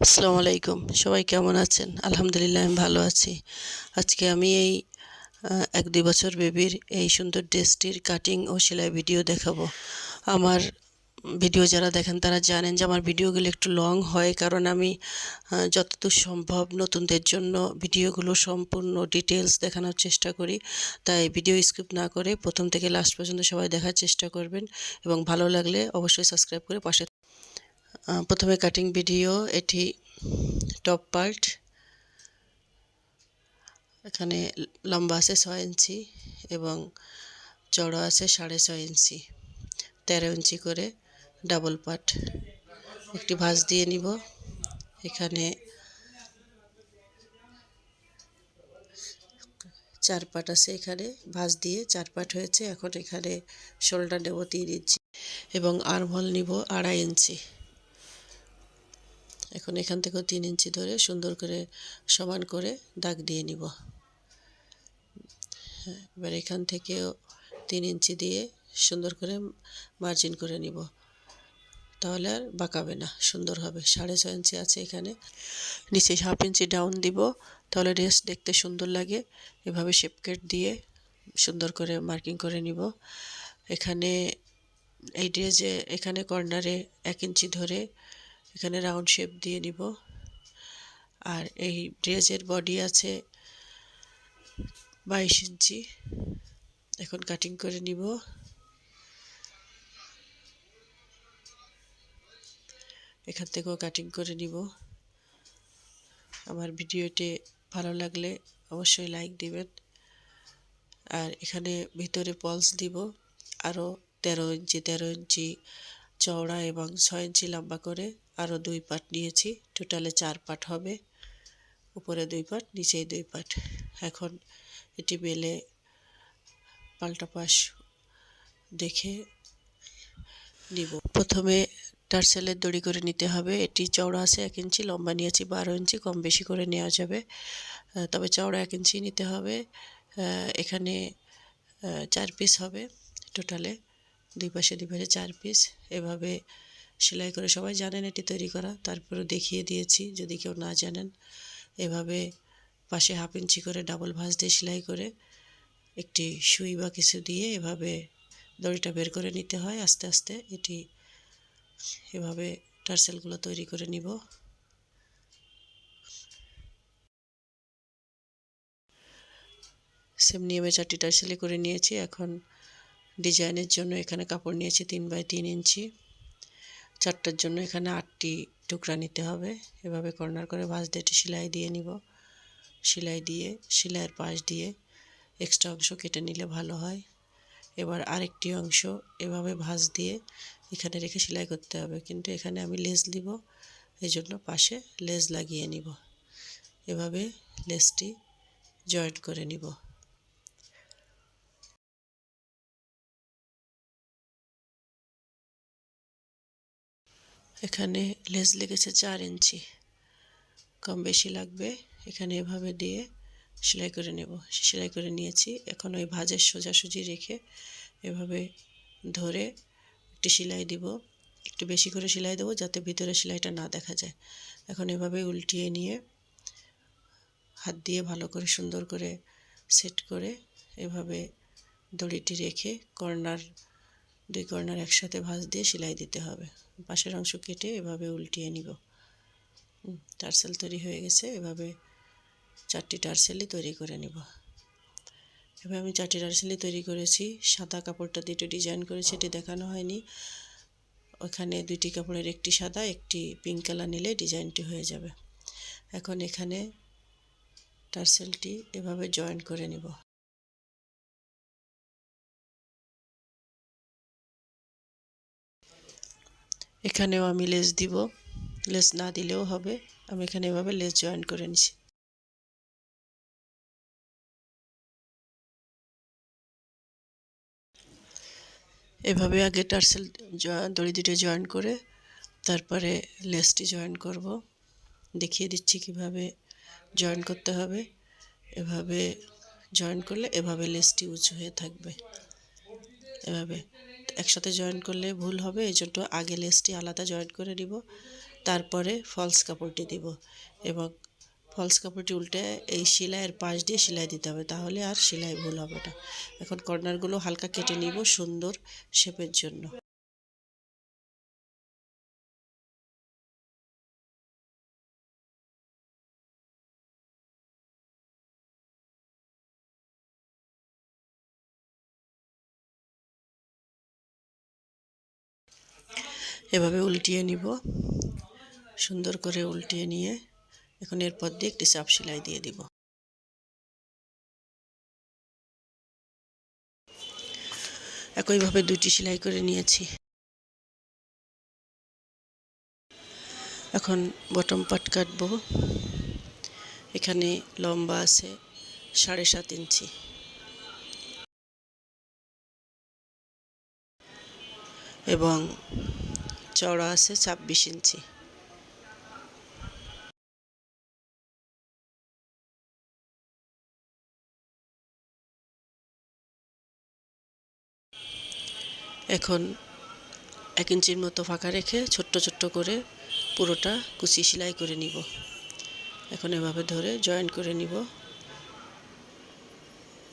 আসসালামু আলাইকুম। সবাই কেমন আছেন? আলহামদুলিল্লাহ আমি ভালো আছি। আজকে আমি এই ১-২ বছর বেবির এই সুন্দর ড্রেসটির কাটিং ও সেলাই ভিডিও দেখাবো। আমার ভিডিও যারা দেখেন তারা জানেন যে আমার ভিডিওগুলো একটু লং হয়, কারণ আমি যতদূর সম্ভব নতুনদের জন্য ভিডিওগুলো সম্পূর্ণ ডিটেইলস দেখানোর চেষ্টা করি। তাই ভিডিও স্কিপ না করে প্রথম থেকে লাস্ট পর্যন্ত সবাই দেখার চেষ্টা করবেন এবং ভালো লাগলে অবশ্যই সাবস্ক্রাইব করে পাশে। প্রথমে কাটিং ভিডিও। এটি টপ পার্ট। এখানে লম্বা আছে ৬ ইঞ্চি এবং চওড়া আছে ৬.৫ ইঞ্চি, ১৩ ইঞ্চি করে ডাবল পার্ট। একটি ভাঁজ দিয়ে নিব। এখানে ৪ পার্ট আছে, এখানে ভাঁজ দিয়ে ৪ পার্ট হয়েছে। এখন এখানে শোল্ডার নেব ৩ ইঞ্চি এবং আর্মহোল নিব ২.৫ ইঞ্চি। এখন এখান থেকেও ৩ ইঞ্চি ধরে সুন্দর করে সমান করে দাগ দিয়ে নিব। এবার এখান থেকেও ৩ ইঞ্চি দিয়ে সুন্দর করে মার্জিন করে নিব, তাহলে আর বাঁকাবে না, সুন্দর হবে। ৬.৫ ইঞ্চি আছে এখানে, নিচে ১/২ ইঞ্চি ডাউন দিব, তাহলে ড্রেস দেখতে সুন্দর লাগে। এভাবে শেপ কেট দিয়ে সুন্দর করে মার্কিং করে নিব। এখানে এই ড্রেসে এখানে কর্নারে ১ ইঞ্চি ধরে এখানে রাউন্ড শেপ দিয়ে নিব। আর এই ড্রেসের বডি আছে ২২ ইঞ্চি। এখন কাটিং করে নিব। এখান থেকেও কাটিং করে নিব। আমার ভিডিওটি ভালো লাগলে অবশ্যই লাইক দিবেন। আর এখানে ভিতরে পলস দিব আরও ১৩ ইঞ্চি চওড়া এবং ৬ ইঞ্চি লম্বা করে আরও ২ পার্ট নিয়েছি। টোটালে ৪ পার্ট হবে, উপরে ২ পার্ট, নিচেই ২ পার্ট। এখন এটি বেলে পাল্টা পাশ দেখে নিব। প্রথমে টার্সেলের দড়ি করে নিতে হবে। এটি চওড়া আছে ১ ইঞ্চি, লম্বা নিয়েছি ১২ ইঞ্চি, কম বেশি করে নেওয়া যাবে, তবে চওড়া ১ ইঞ্চি নিতে হবে। এখানে ৪ পিস হবে টোটালে, দুই পাশে ৪ পিস। এভাবে সেলাই করে, সবাই জানেন এটি তৈরি করা, তারপরেও দেখিয়ে দিয়েছি যদি কেউ না জানেন। এভাবে পাশে ১/২ ইঞ্চি করে ডাবল ভাঁজ দিয়ে সেলাই করে একটি সুই বা কিছু দিয়ে এভাবে দড়িটা বের করে নিতে হয় আস্তে আস্তে। এটি এভাবে টার্সেলগুলো তৈরি করে নিব। সেম নিয়মে ৪টি টার্সেলই করে নিয়েছি। এখন ডিজাইনের জন্য এখানে কাপড় নিয়েছি ৩/৩ ইঞ্চি। ৪টার জন্য এখানে ৮টি টুকরা নিতে হবে। এভাবে কর্নার করে ভাঁজ দিয়ে এটি সেলাই দিয়ে নিব। সেলাই দিয়ে সেলাইয়ের পাশ দিয়ে এক্সট্রা অংশ কেটে নিলে ভালো হয়। এবার আরেকটি অংশ এভাবে ভাঁজ দিয়ে এখানে রেখে সেলাই করতে হবে, কিন্তু এখানে আমি লেস দিব, এই জন্য পাশে লেস লাগিয়ে নিব। এভাবে লেসটি জয়েন্ট করে নিব। এখানে লেস লেগেছে ৪ ইঞ্চি, কম বেশি লাগবে। এখানে এভাবে দিয়ে সেলাই করে নেব। সেলাই করে নিয়েছি। এখন ওই ভাঁজের সোজাসুজি রেখে এভাবে ধরে একটি সেলাই দিব, একটু বেশি করে সেলাই দেবো যাতে ভিতরে সেলাইটা না দেখা যায়। এখন এভাবে উল্টিয়ে নিয়ে হাত দিয়ে ভালো করে সুন্দর করে সেট করে এভাবে দড়িটি রেখে দুই কর্নার একসাথে ভাঁজ দিয়ে সেলাই দিতে হবে। পাশের অংশ কেটে এভাবে উল্টিয়ে নিব। টার্সেল তৈরি হয়ে গেছে। এভাবে ৪টি টার্সেলই তৈরি করে নিব। এভাবে আমি ৪টি টার্সেলই তৈরি করেছি। সাদা কাপড়টা দিয়ে একটু ডিজাইন করেছি, এটি দেখানো হয়নি। ওখানে ২টি কাপড়ের একটি সাদা, একটি পিঙ্ক কালার নিলে ডিজাইনটি হয়ে যাবে। এখন এখানে টার্সেলটি এভাবে জয়েন করে নিব। এখানেও আমি লেস দিব, লেস না দিলেও হবে। আমি এখানে এভাবে লেস জয়েন করে নিছি। এভাবে আগে টার্সেল দড়ি দুটো জয়েন করে তারপরে লেসটি জয়েন করব। দেখিয়ে দিচ্ছি কিভাবে জয়েন করতে হবে। এভাবে জয়েন করলে এভাবে লেসটি উঁচু হয়ে থাকবে। এভাবে একসাথে জয়েন করলে ভুল হবে, এই জন্য আগে লেসটি আলাদা জয়েন করে নিব, তারপরে ফলস কাপড়টি দিব এবং ফলস কাপড়টি উল্টে এই সেলাইয়ের পাশ দিয়ে সেলাই দিতে হবে, তাহলে আর সেলাই ভুল হবে না। এখন কর্নারগুলো হালকা কেটে নিব সুন্দর শেপের জন্য। এভাবে উল্টিয়ে নিব, সুন্দর করে উল্টিয়ে নিয়ে এখন এরপর দিয়ে একটি চাপ সেলাই দিয়ে দিব। একইভাবে দুটি সেলাই করে নিয়েছি। এখন বটম পার্ট কাটবো। এখানে লম্বা আছে 7.5 ইঞ্চি এবং চওড়া আছে 26 ইঞ্চি। এখন 1 ইঞ্চির মতো ফাঁকা রেখে ছোট্ট ছোট্ট করে পুরোটা কুচি সেলাই করে নিব। এখন এভাবে ধরে জয়েন করে নিব।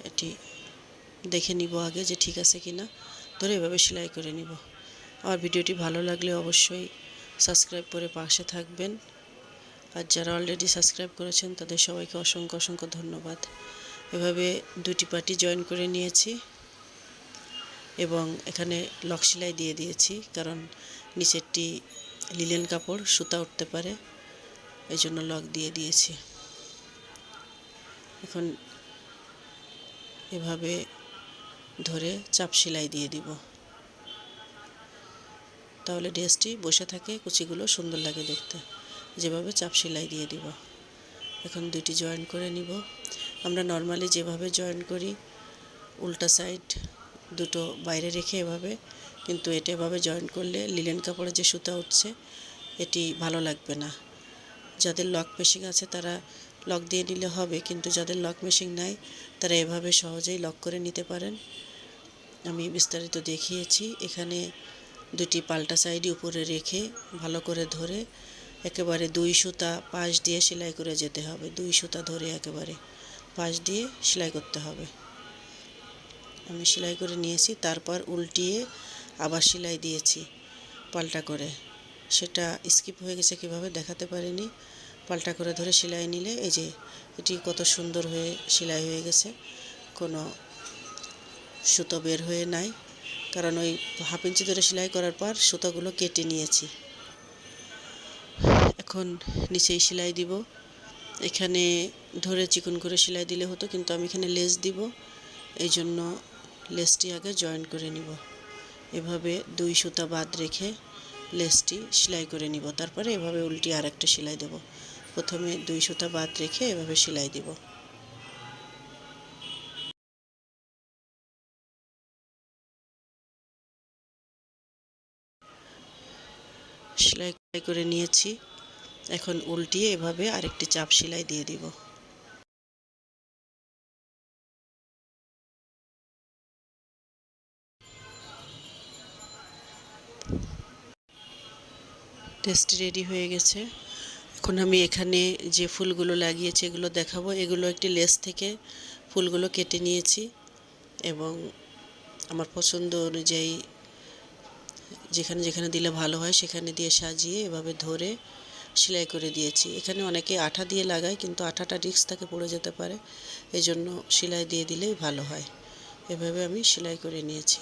এটি দেখে নিব আগে যে ঠিক আছে কিনা, ধরে এভাবে সেলাই করে নিব। আমার ভিডিওটি ভালো লাগলে অবশ্যই সাবস্ক্রাইব করে পাশে থাকবেন, আর যারা অলরেডি সাবস্ক্রাইব করেছেন তাদের সবাইকে অসংখ্য অসংখ্য ধন্যবাদ। এভাবে দুটি পাটি জয়েন করে নিয়েছি এবং এখানে লক সেলাই দিয়ে দিয়েছি, কারণ নিচেরটি লিলেন কাপড়, সুতা উঠতে পারে, এই জন্য লক দিয়ে দিয়েছি। এখন এভাবে ধরে চাপ সেলাই দিয়ে দিব, তাহলে ড্রেসটি বসে থাকে, কুচিগুলো সুন্দর লাগে দেখতে। যেভাবে চাপ সেলাই দিয়ে দিব। এখন দুটি জয়েন করে নিব। আমরা নর্মালি যেভাবে জয়েন করি উল্টা সাইড দুটো বাইরে রেখে এভাবে, কিন্তু এটা এভাবে জয়েন করলে লিলেন কাপড়ে যে সুতা উঠছে এটি ভালো লাগবে না। যাদের লক মেশিন আছে তারা লক দিয়ে নিলে হবে, কিন্তু যাদের লক মেশিন নাই তারা এভাবে সহজেই লক করে নিতে পারেন। আমি বিস্তারিত দেখিয়েছি। এখানে দুটি পাল্টা সাইডই উপরে রেখে ভালো করে ধরে একেবারে 2 সুতা পাশ দিয়ে সেলাই করে যেতে হবে। 2 সুতা ধরে একেবারে পাশ দিয়ে সেলাই করতে হবে। আমি সেলাই করে নিয়েছি, তারপর উল্টিয়ে আবার সেলাই দিয়েছি পাল্টা করে। সেটা স্কিপ হয়ে গেছে, কীভাবে দেখাতে পারিনি। পাল্টা করে ধরে সেলাই নিলে এই যে এটি কত সুন্দর হয়ে সেলাই হয়ে গেছে, কোনো সুতো বের হয়ে নাই, কারণ ওই 1/2 ইঞ্চি ধরে সেলাই করার পর সুতোগুলো কেটে নিয়েছি। এখন নিচেই সেলাই দিব। এখানে ধরে চিকন করে সেলাই দিলে হতো, কিন্তু আমি এখানে লেস দিব, এই জন্য লেসটি আগে জয়েন করে নিব। এভাবে 2 সুতা বাদ রেখে লেসটি সেলাই করে নিব। তারপরে এভাবে উল্টিয়ে আরেকটা সেলাই দেব। প্রথমে 2 সুতা বাদ রেখে এভাবে সেলাই দিব। সেলাই করে নিয়েছি। এখন উল্টিয়ে এভাবে আরেকটি চাপ সেলাই দিয়ে দিব। ড্রেসটি রেডি হয়ে গেছে। এখন আমি এখানে যে ফুলগুলো লাগিয়েছি এগুলো দেখাবো। এগুলো একটি লেস থেকে ফুলগুলো কেটে নিয়েছি এবং আমার পছন্দ অনুযায়ী যেখানে যেখানে দিলে ভালো হয় সেখানে দিয়ে সাজিয়ে এভাবে ধরে সেলাই করে দিয়েছি। এখানে অনেকে আঠা দিয়ে লাগায়, কিন্তু আঠাটা রিস্ক থাকে, পড়ে যেতে পারে, এই জন্য সেলাই দিয়ে দিলেই ভালো হয়। এভাবে আমি সেলাই করে নিয়েছি।